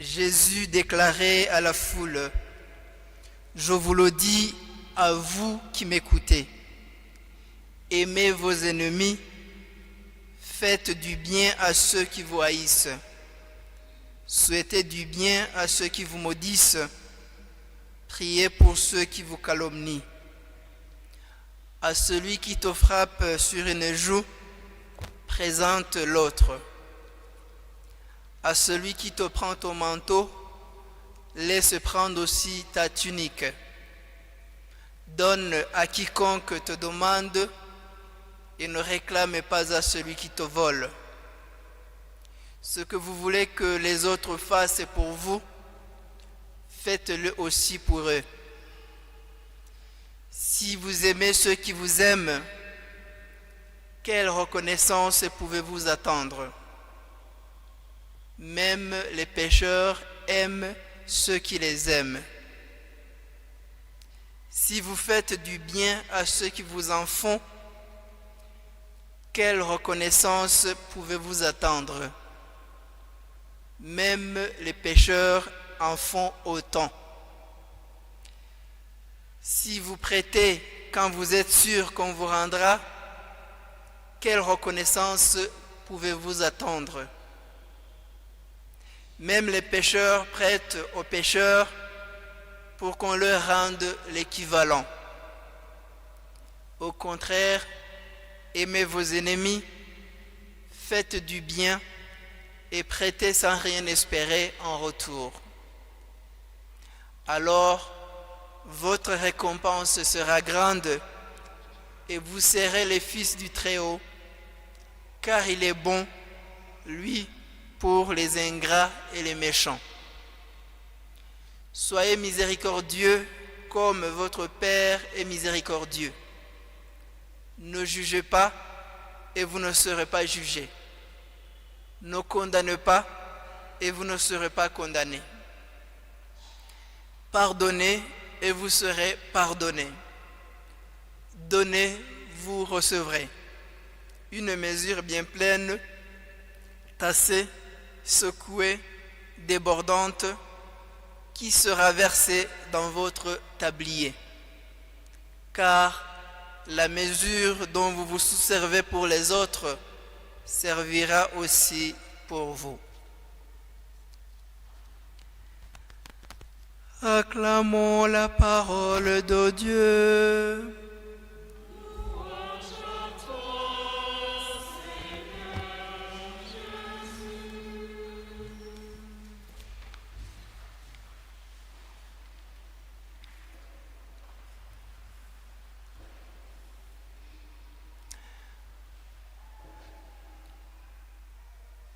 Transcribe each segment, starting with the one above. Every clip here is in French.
Jésus déclarait à la foule, « Je vous le dis à vous qui m'écoutez, aimez vos ennemis, faites du bien à ceux qui vous haïssent, souhaitez du bien à ceux qui vous maudissent, priez pour ceux qui vous calomnient. À celui qui te frappe sur une joue, présente l'autre. À celui qui te prend ton manteau, laisse prendre aussi ta tunique. Donne à quiconque te demande et ne réclame pas à celui qui te vole. Ce que vous voulez que les autres fassent pour vous, faites-le aussi pour eux. Si vous aimez ceux qui vous aiment, quelle reconnaissance pouvez-vous attendre? Même les pécheurs aiment ceux qui les aiment. Si vous faites du bien à ceux qui vous en font, quelle reconnaissance pouvez-vous attendre? Même les pécheurs en font autant. Si vous prêtez quand vous êtes sûr qu'on vous rendra, quelle reconnaissance pouvez-vous attendre? Même les pécheurs prêtent aux pécheurs pour qu'on leur rende l'équivalent. Au contraire, aimez vos ennemis, faites du bien et prêtez sans rien espérer en retour. Alors, votre récompense sera grande et vous serez les fils du Très-Haut, car il est bon, lui, pour les ingrats et les méchants. Soyez miséricordieux comme votre Père est miséricordieux. Ne jugez pas et vous ne serez pas jugés. Ne condamnez pas et vous ne serez pas condamnés. Pardonnez et vous serez pardonnés. Donnez, vous recevrez. Une mesure bien pleine, tassée, secouée, débordante, qui sera versée dans votre tablier. Car la mesure dont vous vous servez pour les autres servira aussi pour vous. Acclamons la parole de Dieu.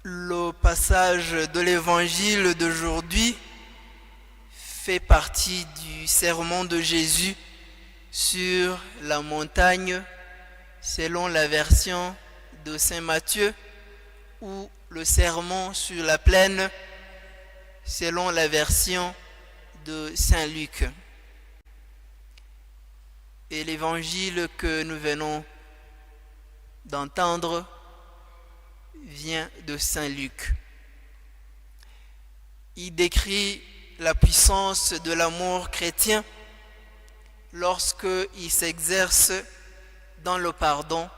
Le passage de l'évangile d'aujourd'hui fait partie du sermon de Jésus sur la montagne selon la version de Saint Matthieu ou le sermon sur la plaine selon la version de Saint Luc. Et l'évangile que nous venons d'entendre vient de Saint Luc. Il décrit la puissance de l'amour chrétien lorsqu'il s'exerce dans le pardon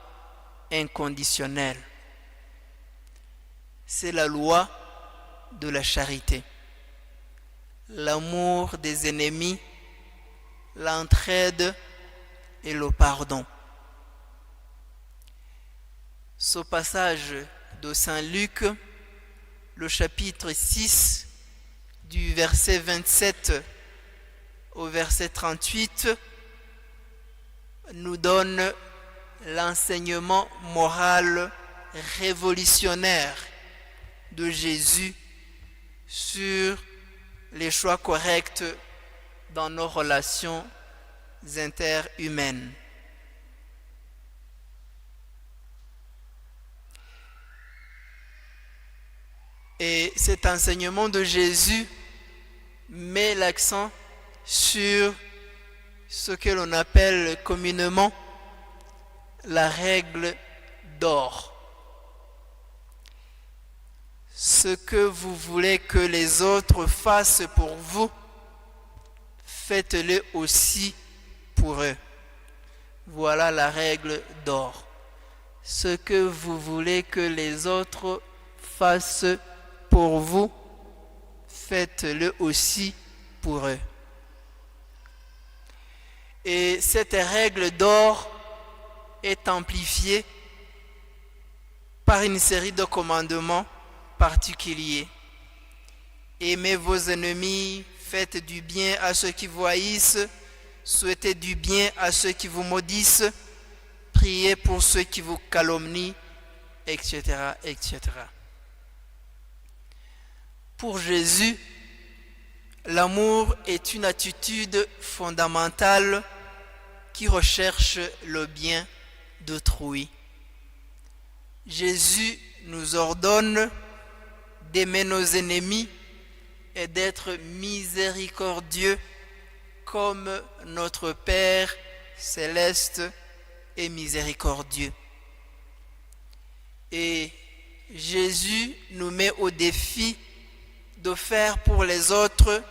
inconditionnel. C'est la loi de la charité. L'amour des ennemis, l'entraide et le pardon. Ce passage de Saint Luc, le chapitre 6, du verset 27 au verset 38, nous donne l'enseignement moral révolutionnaire de Jésus sur les choix corrects dans nos relations interhumaines. Et cet enseignement de Jésus met l'accent sur ce que l'on appelle communément la règle d'or. Ce que vous voulez que les autres fassent pour vous, faites-le aussi pour eux. Voilà la règle d'or. Ce que vous voulez que les autres fassent pour vous, faites-le aussi pour eux. Et cette règle d'or est amplifiée par une série de commandements particuliers. Aimez vos ennemis, faites du bien à ceux qui vous haïssent, souhaitez du bien à ceux qui vous maudissent, priez pour ceux qui vous calomnient, etc., etc. Pour Jésus, l'amour est une attitude fondamentale qui recherche le bien d'autrui. Jésus nous ordonne d'aimer nos ennemis et d'être miséricordieux comme notre Père céleste est miséricordieux. Et Jésus nous met au défi de faire pour les autres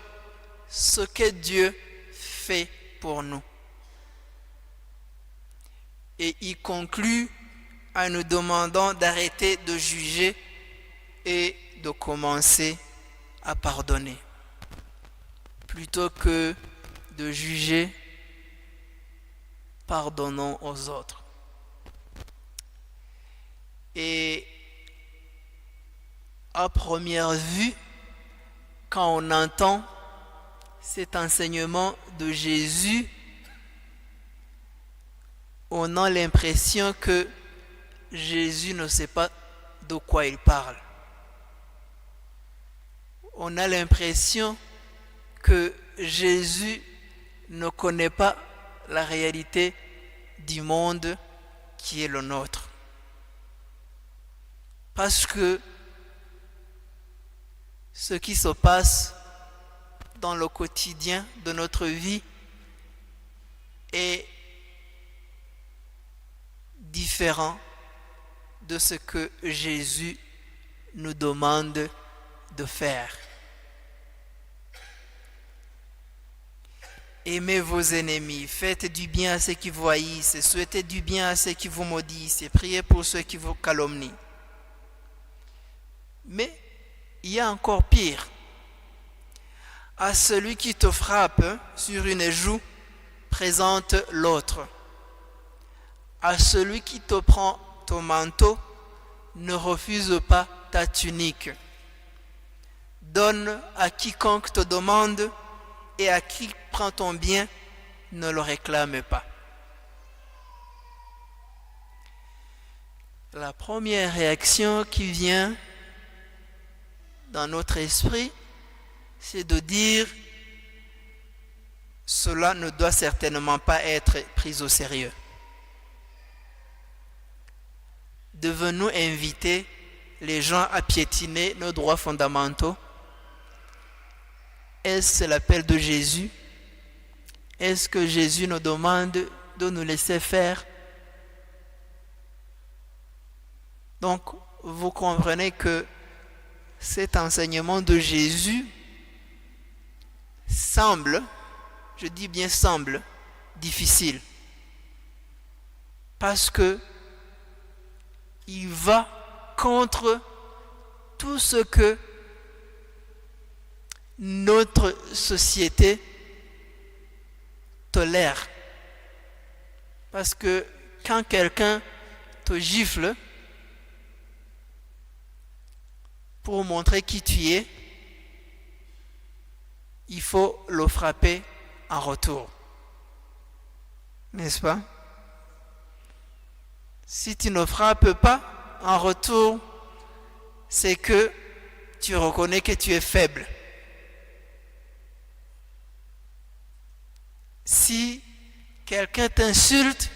ce que Dieu fait pour nous. Et il conclut en nous demandant d'arrêter de juger et de commencer à pardonner. Plutôt que de juger, pardonnons aux autres. Et à première vue, quand on entend cet enseignement de Jésus, on a l'impression que Jésus ne sait pas de quoi il parle. On a l'impression que Jésus ne connaît pas la réalité du monde qui est le nôtre. Parce que ce qui se passe dans le quotidien de notre vie est différent de ce que Jésus nous demande de faire. Aimez vos ennemis, faites du bien à ceux qui vous haïssent, souhaitez du bien à ceux qui vous maudissent et priez pour ceux qui vous calomnient. Mais il y a encore pire. À celui qui te frappe sur une joue, présente l'autre. À celui qui te prend ton manteau, ne refuse pas ta tunique. Donne à quiconque te demande et à qui prend ton bien, ne le réclame pas. La première réaction qui vient dans notre esprit, c'est de dire cela ne doit certainement pas être pris au sérieux. Devons-nous inviter les gens à piétiner nos droits fondamentaux? Est-ce l'appel de Jésus? Est-ce que Jésus nous demande de nous laisser faire? Donc, vous comprenez que cet enseignement de Jésus semble, je dis bien semble, difficile. Parce que il va contre tout ce que notre société tolère. Parce que quand quelqu'un te gifle pour montrer qui tu es, il faut le frapper en retour. N'est-ce pas? Si tu ne frappes pas en retour, c'est que tu reconnais que tu es faible. Si quelqu'un t'insulte,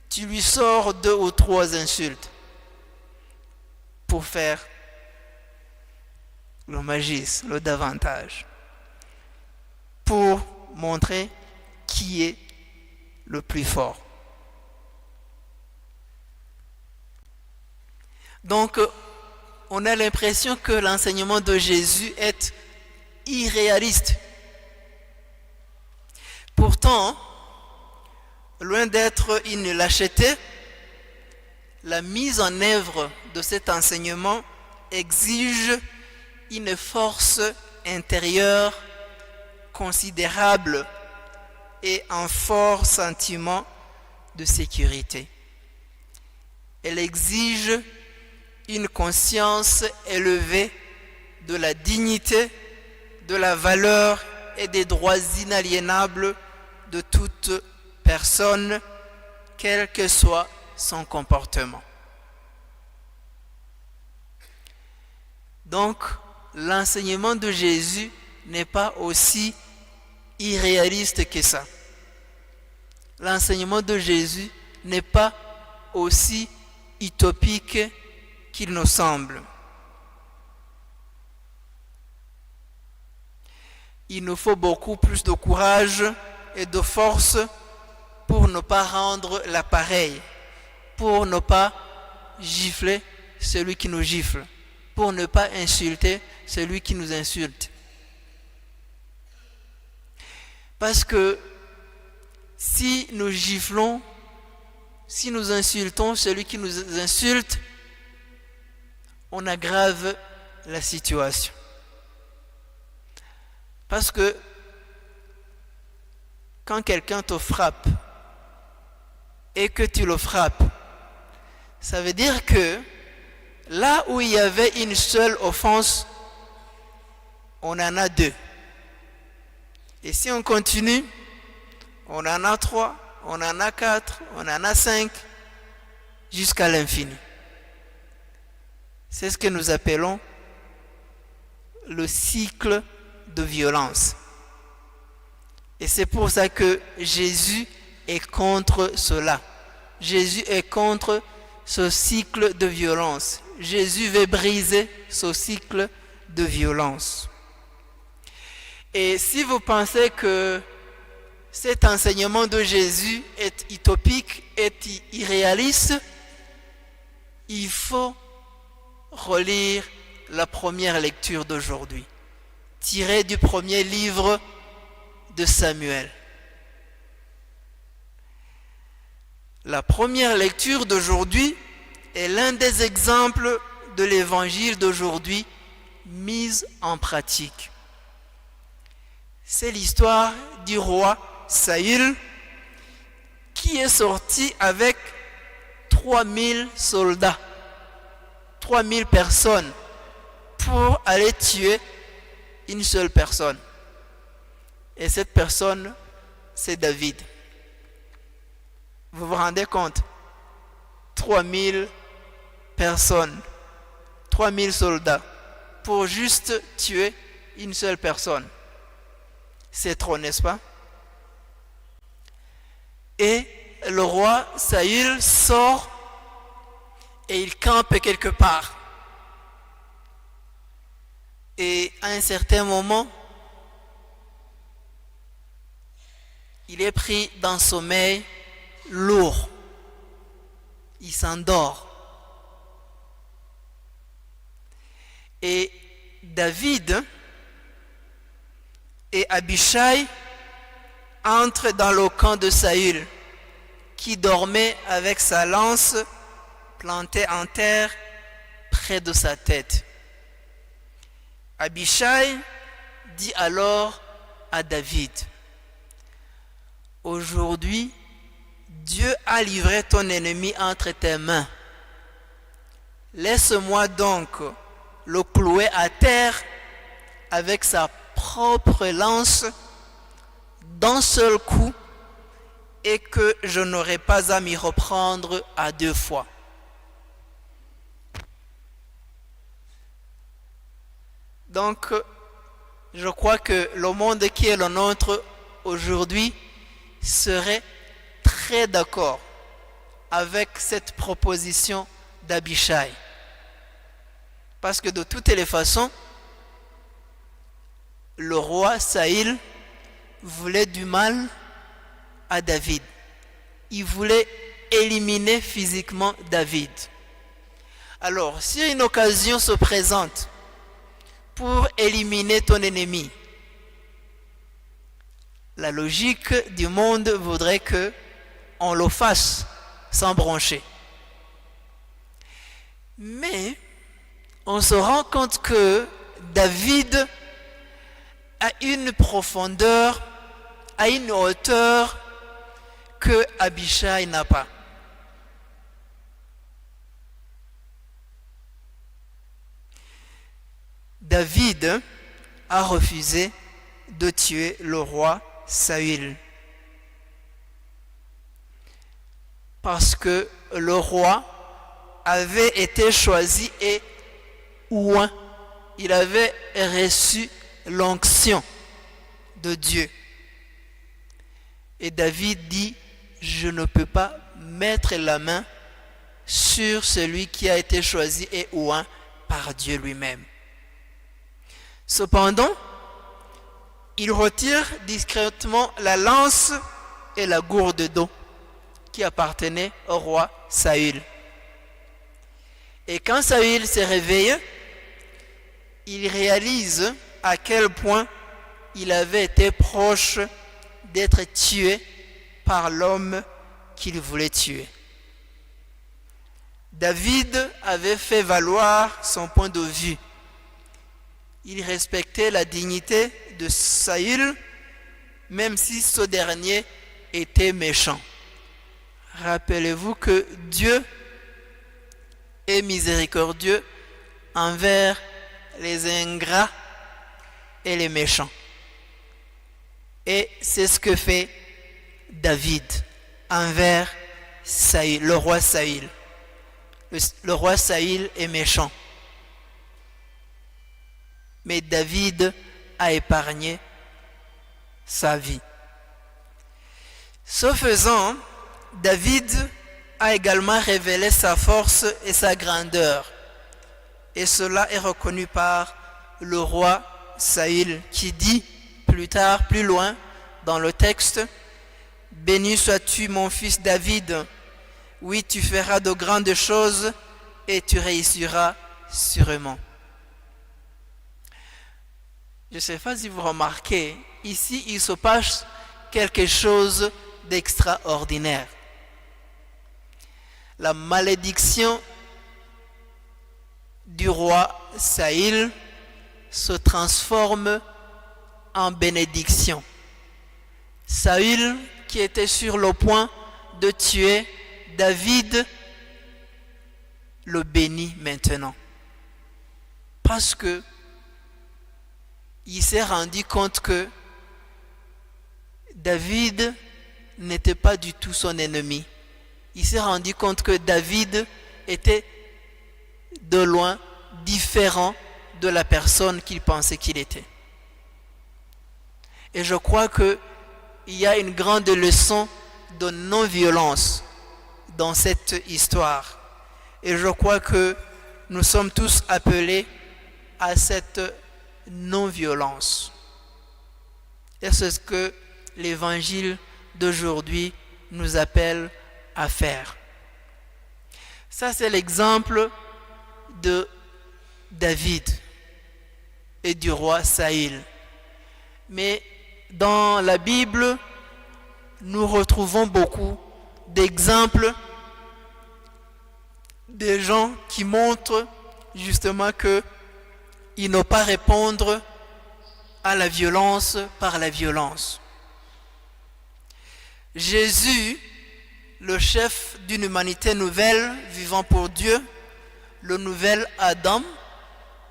tu lui sors 2 ou 3 insultes pour faire le magistre, le davantage, pour montrer qui est le plus fort. Donc, on a l'impression que l'enseignement de Jésus est irréaliste. Pourtant, loin d'être une lâcheté, la mise en œuvre de cet enseignement exige une force intérieure considérable et un fort sentiment de sécurité. Elle exige une conscience élevée de la dignité, de la valeur et des droits inaliénables de toute personne, quel que soit son comportement. Donc, l'enseignement de Jésus n'est pas aussi irréaliste que ça. L'enseignement de Jésus n'est pas aussi utopique qu'il nous semble. Il nous faut beaucoup plus de courage et de force pour ne pas rendre l'appareil, pour ne pas gifler celui qui nous gifle, pour ne pas insulter celui qui nous insulte. Parce que si nous giflons, si nous insultons celui qui nous insulte, on aggrave la situation. Parce que quand quelqu'un te frappe et que tu le frappes, ça veut dire que là où il y avait une seule offense, on en a deux. Et si on continue, on en a 3, on en a 4, on en a 5, jusqu'à l'infini. C'est ce que nous appelons le cycle de violence. Et c'est pour ça que Jésus est contre cela. Jésus est contre ce cycle de violence. Jésus veut briser ce cycle de violence. Et si vous pensez que cet enseignement de Jésus est utopique, est irréaliste, il faut relire la première lecture d'aujourd'hui, tirée du premier livre de Samuel. La première lecture d'aujourd'hui est l'un des exemples de l'évangile d'aujourd'hui mis en pratique. C'est l'histoire du roi Saül qui est sorti avec 3000 soldats, 3000 personnes pour aller tuer une seule personne. Et cette personne, c'est David. Vous vous rendez compte? 3000 personnes, 3000 soldats pour juste tuer une seule personne. C'est trop, n'est-ce pas? Et le roi Saül sort et il campe quelque part. Et à un certain moment, il est pris d'un sommeil lourd. Il s'endort. Et David et Abishai entrent dans le camp de Saül, qui dormait avec sa lance plantée en terre près de sa tête. Abishai dit alors à David: aujourd'hui, Dieu a livré ton ennemi entre tes mains. Laisse-moi donc le clouer à terre avec sa propre lance d'un seul coup, et que je n'aurai pas à m'y reprendre à 2 fois. Donc, je crois que le monde qui est le nôtre aujourd'hui serait très d'accord avec cette proposition d'Abishai. Parce que de toutes les façons, le roi Saül voulait du mal à David. Il voulait éliminer physiquement David. Alors, si une occasion se présente pour éliminer ton ennemi, la logique du monde voudrait que on le fasse sans broncher. Mais on se rend compte que David a une profondeur, a une hauteur que Abishai n'a pas. David a refusé de tuer le roi Saül parce que le roi avait été choisi et oint. Il avait reçu l'onction de Dieu. Et David dit, je ne peux pas mettre la main sur celui qui a été choisi et oint par Dieu lui-même. Cependant, il retire discrètement la lance et la gourde d'eau qui appartenaient au roi Saül. Et quand Saül se réveille, il réalise à quel point il avait été proche d'être tué par l'homme qu'il voulait tuer. David avait fait valoir son point de vue. Il respectait la dignité de Saül, même si ce dernier était méchant. Rappelez-vous que Dieu est miséricordieux envers les ingrats et les méchants. Et c'est ce que fait David envers Saül, le roi Saül. Le roi Saül est méchant. Mais David a épargné sa vie. Ce faisant, David a également révélé sa force et sa grandeur. Et cela est reconnu par le roi Saül qui dit plus tard, plus loin dans le texte, « Béni sois-tu mon fils David, oui tu feras de grandes choses et tu réussiras sûrement. » Je ne sais pas si vous remarquez, ici il se passe quelque chose d'extraordinaire. La malédiction du roi Saül se transforme en bénédiction. Saül, qui était sur le point de tuer David, le bénit maintenant. Parce que il s'est rendu compte que David n'était pas du tout son ennemi. Il s'est rendu compte que David était de loin différent de la personne qu'il pensait qu'il était. Et je crois qu'il y a une grande leçon de non-violence dans cette histoire. Et je crois que nous sommes tous appelés à cette non-violence. Et c'est ce que l'évangile d'aujourd'hui nous appelle à faire. Ça, c'est l'exemple de David et du roi Saül. Mais dans la Bible, nous retrouvons beaucoup d'exemples de gens qui montrent justement qu'ils n'ont pas répondre à la violence par la violence. Jésus, le chef d'une humanité nouvelle vivant pour Dieu, le nouvel Adam,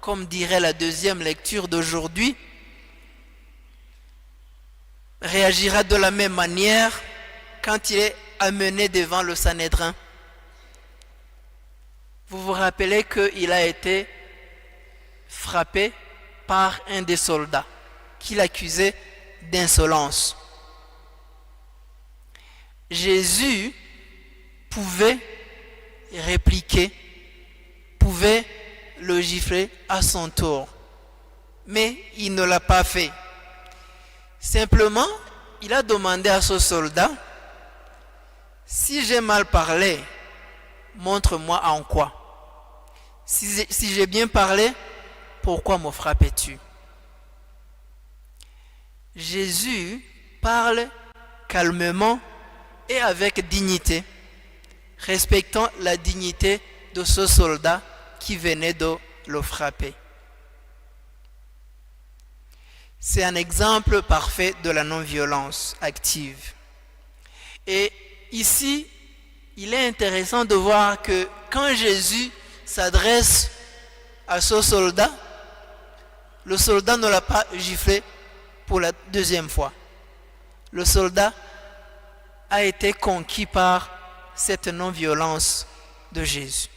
comme dirait la deuxième lecture d'aujourd'hui, réagira de la même manière quand il est amené devant le Sanhédrin. Vous vous rappelez qu'il a été frappé par un des soldats qui l'accusait d'insolence. Jésus pouvait répliquer, pouvait le gifler à son tour, mais il ne l'a pas fait. Simplement, il a demandé à ce soldat, si j'ai mal parlé, montre-moi en quoi. Si j'ai bien parlé, pourquoi me frappais-tu? Jésus parle calmement et avec dignité, respectant la dignité de ce soldat qui venait de le frapper. C'est un exemple parfait de la non-violence active. Et ici, il est intéressant de voir que quand Jésus s'adresse à ce soldat, le soldat ne l'a pas giflé pour la deuxième fois. Le soldat a été conquis par cette non-violence de Jésus.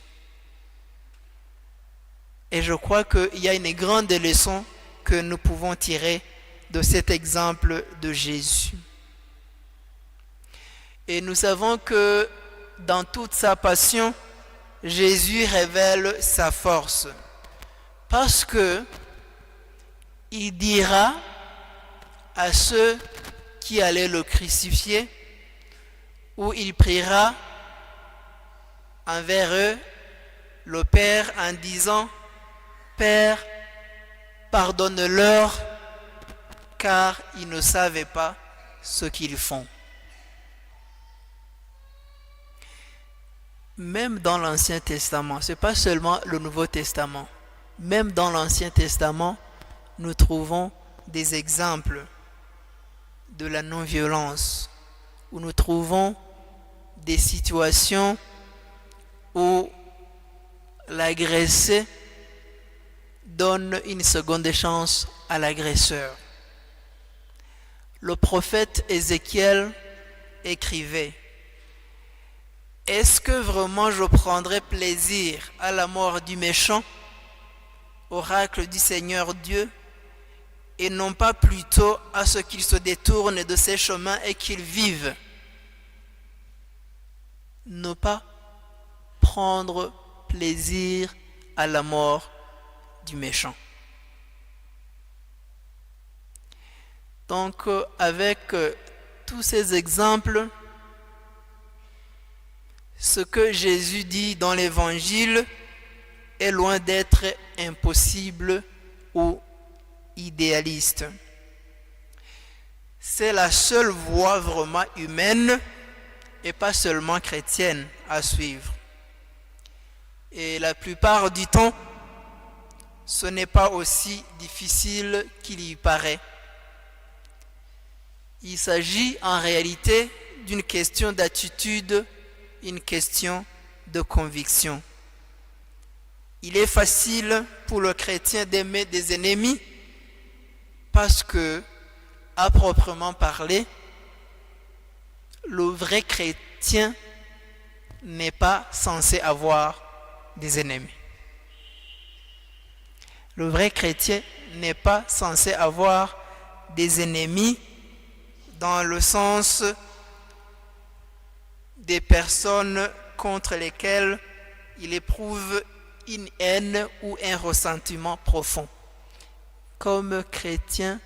Et je crois qu'il y a une grande leçon que nous pouvons tirer de cet exemple de Jésus. Et nous savons que dans toute sa passion, Jésus révèle sa force. Parce que il dira à ceux qui allaient le crucifier, ou il priera envers eux le Père en disant: Père, pardonne-leur, car ils ne savaient pas ce qu'ils font. Même dans l'Ancien Testament, ce n'est pas seulement le Nouveau Testament, même dans l'Ancien Testament, nous trouvons des exemples de la non-violence, où nous trouvons des situations où l'agressé donne une seconde chance à l'agresseur. Le prophète Ézéchiel écrivait: Est-ce que vraiment je prendrai plaisir à la mort du méchant, oracle du Seigneur Dieu, et non pas plutôt à ce qu'il se détourne de ses chemins et qu'il vive? Ne pas prendre plaisir à la mort du méchant. Donc, avec tous ces exemples, ce que Jésus dit dans l'Évangile est loin d'être impossible ou idéaliste. C'est la seule voie vraiment humaine et pas seulement chrétienne à suivre. Et la plupart du temps, ce n'est pas aussi difficile qu'il y paraît. Il s'agit en réalité d'une question d'attitude, une question de conviction. Il est facile pour le chrétien d'aimer des ennemis parce que, à proprement parler, le vrai chrétien n'est pas censé avoir des ennemis. Le vrai chrétien n'est pas censé avoir des ennemis dans le sens des personnes contre lesquelles il éprouve une haine ou un ressentiment profond. Comme chrétiens,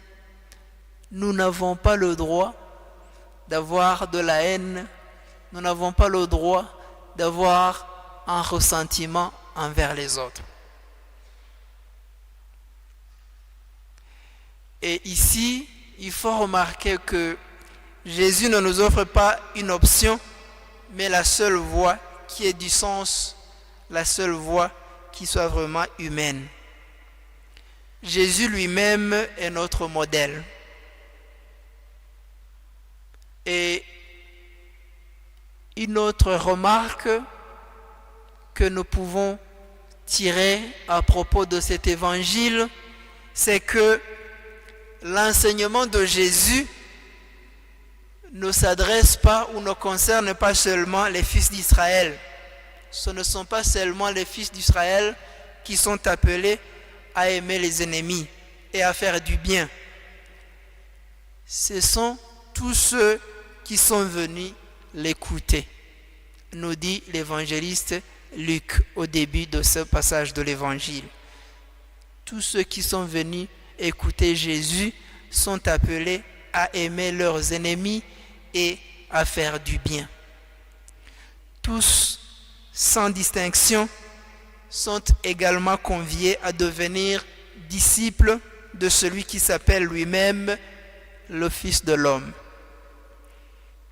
nous n'avons pas le droit d'avoir de la haine, nous n'avons pas le droit d'avoir un ressentiment envers les autres. Et ici, il faut remarquer que Jésus ne nous offre pas une option, mais la seule voie qui ait du sens, la seule voie qui soit vraiment humaine. Jésus lui-même est notre modèle. Et une autre remarque que nous pouvons tirer à propos de cet évangile, c'est que l'enseignement de Jésus ne s'adresse pas ou ne concerne pas seulement les fils d'Israël. Ce ne sont pas seulement les fils d'Israël qui sont appelés à aimer les ennemis et à faire du bien. Ce sont tous ceux qui sont venus l'écouter, nous dit l'évangéliste Luc au début de ce passage de l'évangile. Tous ceux qui sont venus écouter Jésus sont appelés à aimer leurs ennemis et à faire du bien. Tous, sans distinction, sont également conviés à devenir disciples de celui qui s'appelle lui-même le Fils de l'homme.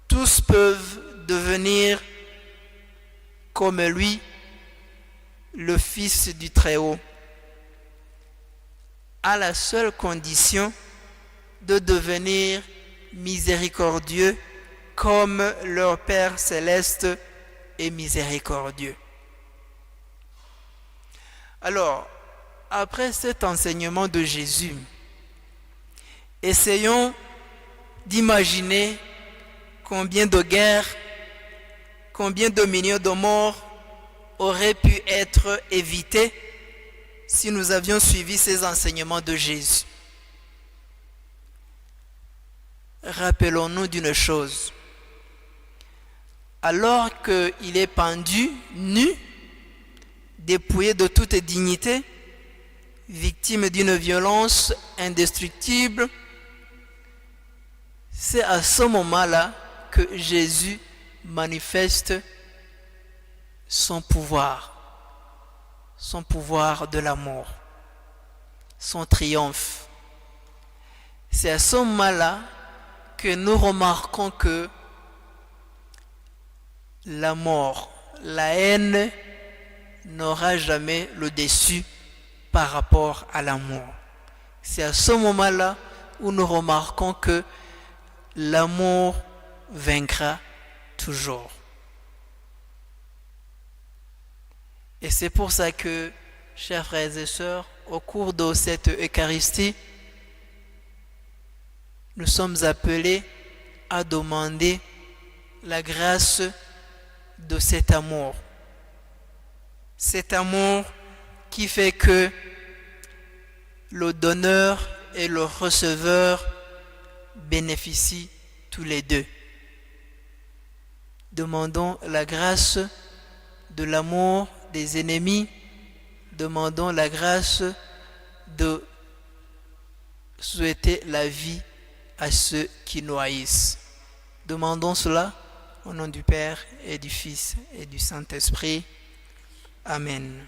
Tous peuvent devenir comme lui, le Fils du Très-Haut, à la seule condition de devenir miséricordieux comme leur Père céleste est miséricordieux. Alors, après cet enseignement de Jésus, essayons d'imaginer combien de guerres, combien de millions de morts auraient pu être évitées si nous avions suivi ces enseignements de Jésus. Rappelons-nous d'une chose. Alors qu'il est pendu, nu, dépouillé de toute dignité, victime d'une violence indestructible, c'est à ce moment-là que Jésus manifeste son pouvoir de l'amour, son triomphe. C'est à ce moment-là que nous remarquons que la mort, la haine n'aura jamais le dessus par rapport à l'amour. C'est à ce moment-là où nous remarquons que l'amour vaincra toujours. Et c'est pour ça que, chers frères et sœurs, au cours de cette Eucharistie, nous sommes appelés à demander la grâce de cet amour. Cet amour qui fait que le donneur et le receveur bénéficient tous les deux. Demandons la grâce de l'amour des ennemis, demandons la grâce de souhaiter la vie à ceux qui nous haïssent. Demandons cela au nom du Père et du Fils et du Saint-Esprit. Amen.